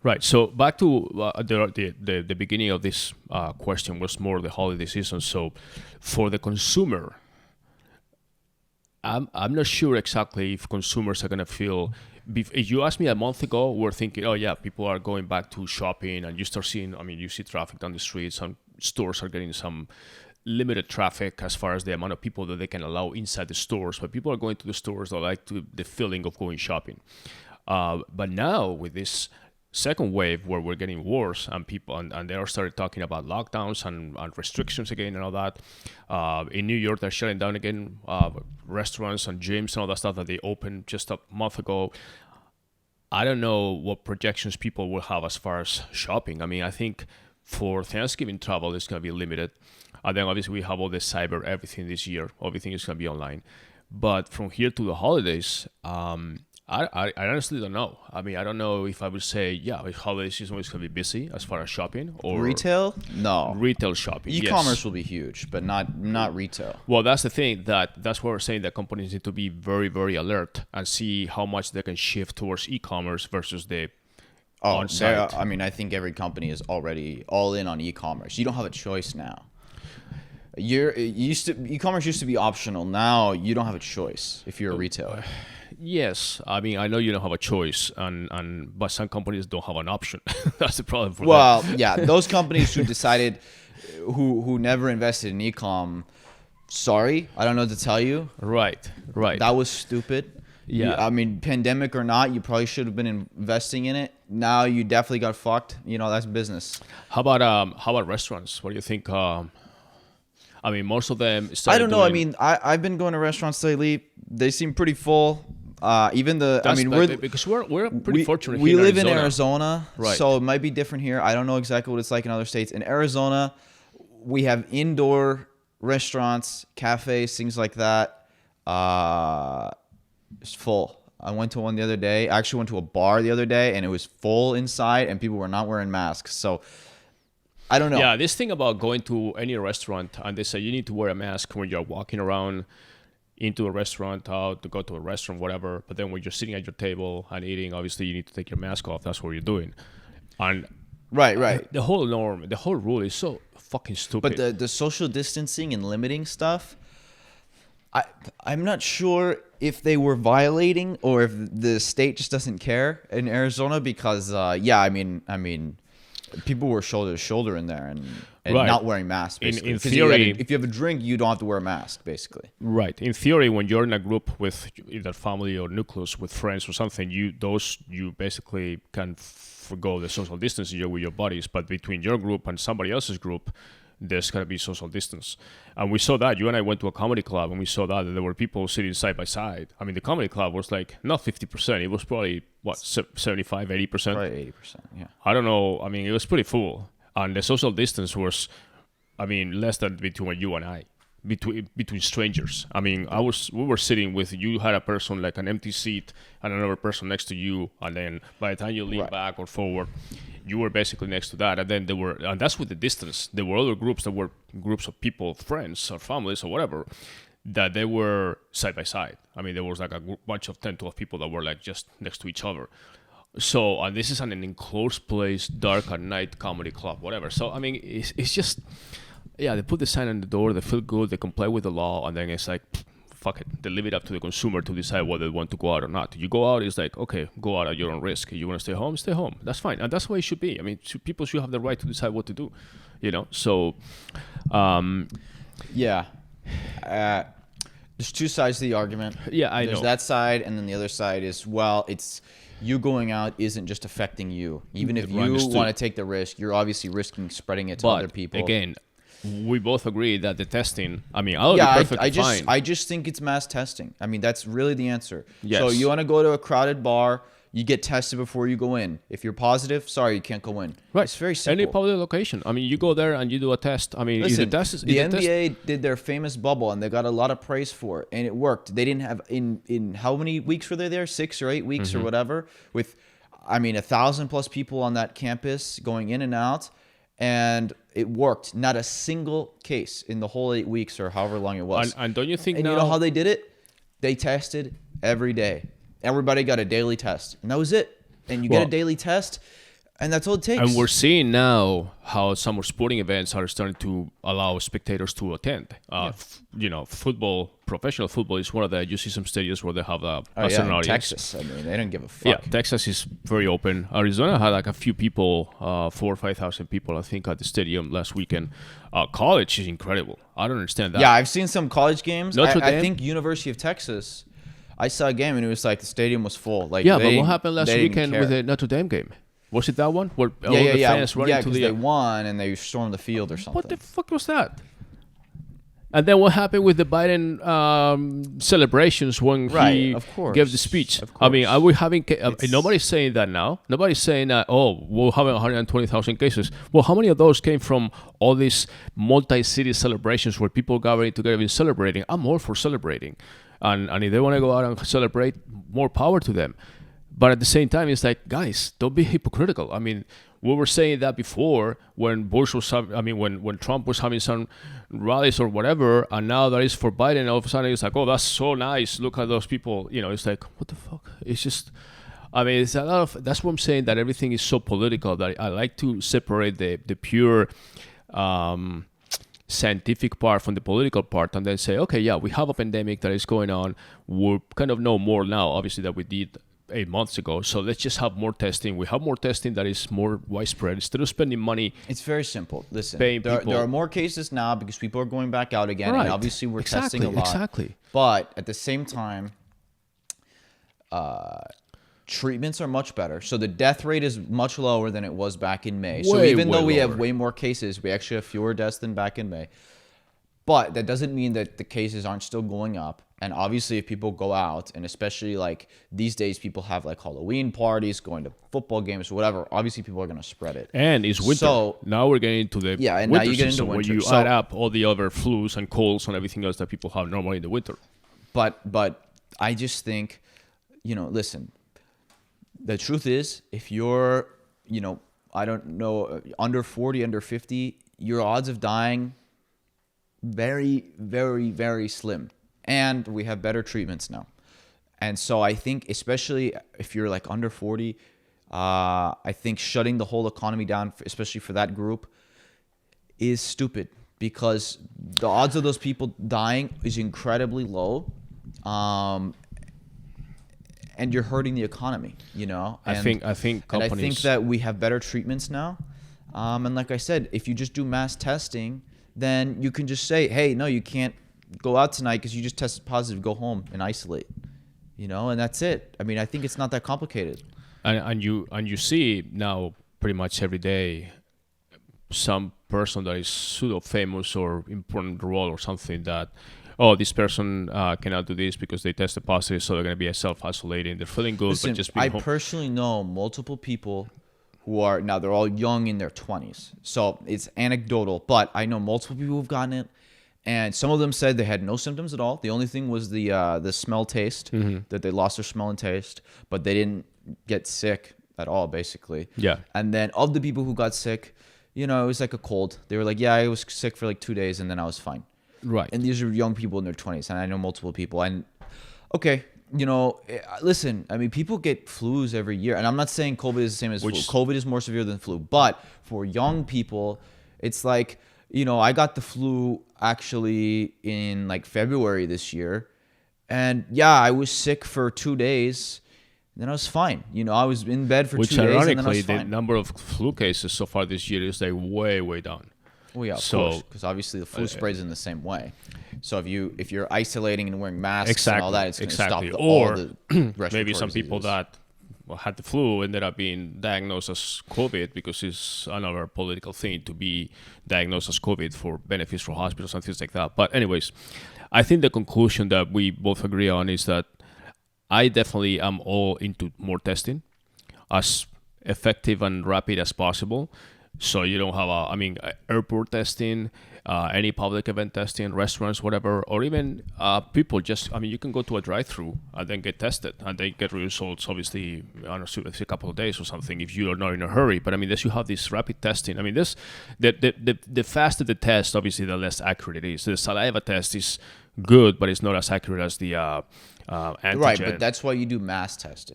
Right. So back to the beginning of this question was more the holiday season. So for the consumer, I'm not sure exactly if consumers are going to feel. If you asked me a month ago, we're thinking, oh yeah, people are going back to shopping, and you start seeing. I mean, you see traffic down the streets. Some stores are getting some limited traffic as far as the amount of people that they can allow inside the stores. But people are going to the stores. They like the feeling of going shopping. But now with this second wave where we're getting worse and people and they are started talking about lockdowns and restrictions again and all that. In New York, they're shutting down again restaurants and gyms and all that stuff that they opened just a month ago. I don't know what projections people will have as far as shopping. I mean, I think for Thanksgiving travel, it's going to be limited. And then obviously we have all the cyber everything this year. Everything is going to be online. But from here to the holidays, I honestly don't know. I mean, I don't know if I would say, yeah, holiday season is going to be busy as far as shopping or retail. No, retail shopping. E-commerce will be huge, but not retail. Well, that's the thing. That's what we're saying. That companies need to be very, very alert and see how much they can shift towards e-commerce versus the on-site. I mean, I think every company is already all in on e-commerce. You don't have a choice now. E-commerce used to be optional. Now you don't have a choice if you're a retailer. Yes, I mean I know you don't have a choice, but some companies don't have an option. That's the problem for them. Well, yeah, those companies who decided, who never invested in e-com, sorry, I don't know what to tell you. Right. That was stupid. Yeah, I mean, pandemic or not, you probably should have been investing in it. Now you definitely got fucked. You know, that's business. How about restaurants? What do you think? I mean, most of them. I don't know. I mean, I've been going to restaurants lately. They seem pretty full. Even because we're pretty fortunate. We live in Arizona, right? So it might be different here. I don't know exactly what it's like in other states. In Arizona, we have indoor restaurants, cafes, things like that. It's full. I went to one the other day. I actually went to a bar the other day, and it was full inside, and people were not wearing masks. So I don't know. Yeah, this thing about going to any restaurant and they say you need to wear a mask when you're walking around into a restaurant, out to go to a restaurant, whatever. But then when you're sitting at your table and eating, obviously you need to take your mask off. That's what you're doing. And right. The whole norm, the whole rule is so fucking stupid. But the social distancing and limiting stuff, I'm not sure if they were violating or if the state just doesn't care in Arizona because, I mean, people were shoulder to shoulder in there and right. not wearing masks. Basically. In theory, if you have a drink, you don't have to wear a mask, basically. Right. In theory, when you're in a group with either family or nucleus with friends or something, you basically can forgo the social distancing with your buddies. But between your group and somebody else's group, there's got to be social distance. And we saw that. You and I went to a comedy club and we saw that there were people sitting side by side. I mean, the comedy club was like not 50%. It was probably, 75, 80%? Probably 80%, yeah. I don't know. I mean, it was pretty full. And the social distance was, less than between you and I. Between strangers. I mean, we were sitting with, you had a person like an empty seat and another person next to you. And then by the time you lean back or forward, you were basically next to that. And then and that's with the distance. There were other groups that were groups of people, friends or families or whatever, that they were side by side. I mean, there was like a bunch of 10, 12 people that were like just next to each other. So, and this is an enclosed place, dark at night, comedy club, whatever. So, I mean, it's just, they put the sign on the door, they feel good, they comply with the law, and then it's like, fuck it. They leave it up to the consumer to decide whether they want to go out or not. You go out, it's like, okay, go out at your own risk. You want to stay home, stay home. That's fine. And that's the way it should be. I mean, people should have the right to decide what to do, So, there's two sides to the argument. Yeah, I know. There's that side, and then the other side is, it's you going out isn't just affecting you. Even if you want to take the risk, you're obviously risking spreading it to other people. Again, we both agree that the testing, I'll be perfectly fine. I just think it's mass testing. I mean, that's really the answer. Yes. So you want to go to a crowded bar, you get tested before you go in. If you're positive, sorry, you can't go in. Right. It's very simple. Any public location. I mean, you go there and you do a test. I mean, listen, the NBA did their famous bubble and they got a lot of praise for it, and it worked. They didn't have in how many weeks were they there? 6 or 8 weeks or whatever. With, 1,000+ people on that campus going in and out, and it worked. Not a single case in the whole 8 weeks or however long it was. And don't you think and now? You know how they did it? They tested every day. Everybody got a daily test, and that was it. And you get a daily test. And that's all it takes. And we're seeing now how some sporting events are starting to allow spectators to attend. Football, professional football is one of the. You see some stadiums where they have a certain audience. Texas, I mean, they don't give a fuck. Yeah, Texas is very open. Arizona had like a few people, 4,000 or 5,000 people, I think, at the stadium last weekend. College is incredible. I don't understand that. Yeah, I've seen some college games. Notre I Dame? think University of Texas. I saw a game and it was like the stadium was full. Like, Yeah, they but what didn't- happened last they didn't weekend care. with the Notre Dame game? Was it that one? Where all Yeah, the yeah, fans running yeah. to Because the they won and they stormed the field or something. What the fuck was that? And then what happened with the Biden celebrations when he of course. gave the speech? Of I mean, course. are we having? Nobody's saying that now. Nobody's saying that. Oh, we're having 120,000 cases. Well, how many of those came from all these multi-city celebrations where people gathering together and celebrating? I'm all for celebrating, and if they want to go out and celebrate, more power to them. But at the same time, it's like, guys, don't be hypocritical. I mean, we were saying that before when Bush was, when Trump was having some rallies or whatever, and now that is for Biden, all of a sudden it's like, oh, that's so nice. Look at those people. It's like, what the fuck? It's just, I mean, it's a lot of. That's what I'm saying. That everything is so political that I like to separate the pure. Scientific part from the political part, and then say, okay, yeah, we have a pandemic that is going on. We kind of know more now, obviously, that we did 8 months ago. So let's just have more testing. We have more testing that is more widespread. Instead of spending money, It's very simple. Listen, paying there people. are more cases now because people are going back out again, Right. and obviously we're testing a lot. Exactly. But at the same time, treatments are much better. So the death rate is much lower than it was back in May. So Way, even though way we have lower. way more cases, we actually have fewer deaths than back in May. But that doesn't mean that the cases aren't still going up. And obviously, if people go out, and especially like these days, people have like Halloween parties, going to football games, whatever. Obviously, people are going to spread it. And it's winter. So- now we're getting into the and now winter you get into season winter. where you So- add up all the other flus and colds and everything else that people have normally in the winter. But I just think, listen, the truth is, if you're, I don't know, under 40, under 50, your odds of dying very, very, very slim. And we have better treatments now. And so I think, especially if you're like under 40, I think shutting the whole economy down, especially for that group, is stupid because the odds of those people dying is incredibly low. And you're hurting the economy, I think And I companies. think that we have better treatments now. And like I said, if you just do mass testing, then you can just say, hey, no, you can't go out tonight because you just tested positive. Go home and isolate, and that's it. I mean, I think it's not that complicated. And you see now pretty much every day some person that is pseudo famous or important role or something that, oh, this person cannot do this because they tested positive, so they're going to be self-isolating. They're feeling good, Listen, but just being I home. personally know multiple people who are now they're all young in their 20s, so it's anecdotal, but I know multiple people who've gotten it, and some of them said they had no symptoms at all. The only thing was the smell taste, that they lost their smell and taste, but they didn't get sick at all, basically. Yeah. And then of the people who got sick, it was like a cold. They were like, yeah, I was sick for like 2 days and then I was fine. Right. And these are young people in their 20s, and I know multiple people. And okay, listen, I mean, people get flus every year, and I'm not saying COVID is the same as flu. COVID is more severe than flu, but for young people, it's like, I got the flu actually in like February this year, and yeah, I was sick for 2 days. Then I was fine. I was in bed for 2 days, and then I ironically, was the fine. number of flu cases so far this year is like way, way down. Well, yeah, of So- course, because obviously the flu spreads in the same way. So if you're isolating and wearing masks and all that, it's going to stop all the respiratory Maybe some people diseases. that had the flu ended up being diagnosed as COVID because it's another political thing to be diagnosed as COVID for benefits for hospitals and things like that. But anyways, I think the conclusion that we both agree on is that I definitely am all into more testing, as effective and rapid as possible. So you don't have airport testing, any public event testing, restaurants, whatever, or even people just, you can go to a drive-through and then get tested and they get results, obviously, I don't know, a couple of days or something if you are not in a hurry. But this, you have this rapid testing. The faster the test, obviously, the less accurate it is. The saliva test is good, but it's not as accurate as the antigen. Right, but that's why you do mass testing.